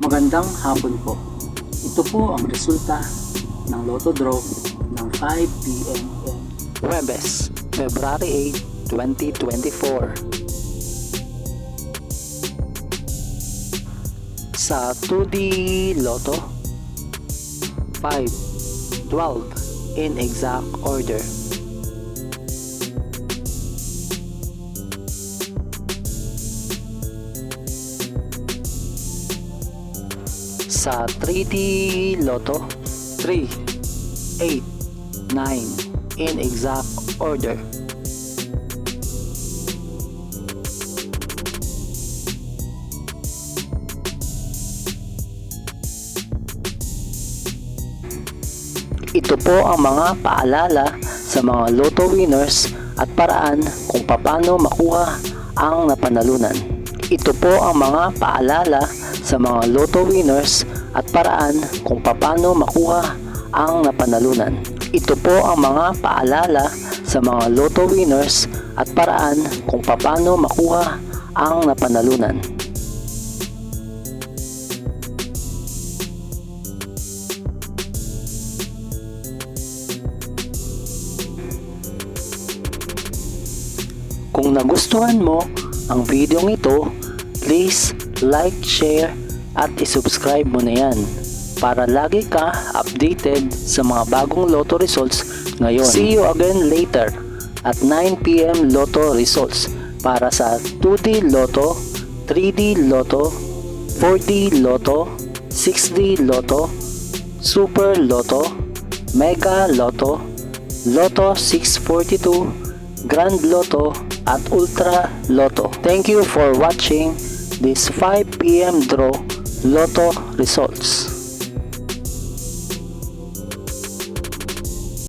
Magandang hapon po. Ito po ang resulta ng Lotto Draw ng 5 p.m. Huwebes, February 8, 2024. Sa 2D Lotto, 5, 12 in exact order. Sa 3D Lotto, 3, 8, 9 in exact order. Ito po ang mga paalala sa mga Lotto winners at paraan kung paano makuha ang napanalunan. Ito po ang mga paalala sa mga Lotto winners at paraan kung paano makuha ang napanalunan. Ito po ang mga paalala sa mga Lotto winners at paraan kung paano makuha ang napanalunan. Kung nagustuhan mo ang video ito, please like, share at isubscribe mo na yan para lagi ka updated sa mga bagong Lotto results ngayon. See you again later at 9 p.m. Lotto results para sa 2D Lotto, 3D Lotto, 4D Lotto, 6D Lotto, Super Lotto, Mega Lotto, Lotto 642, Grand Lotto at Ultra Lotto. Thank you for watching this 5 p.m. draw Lotto results.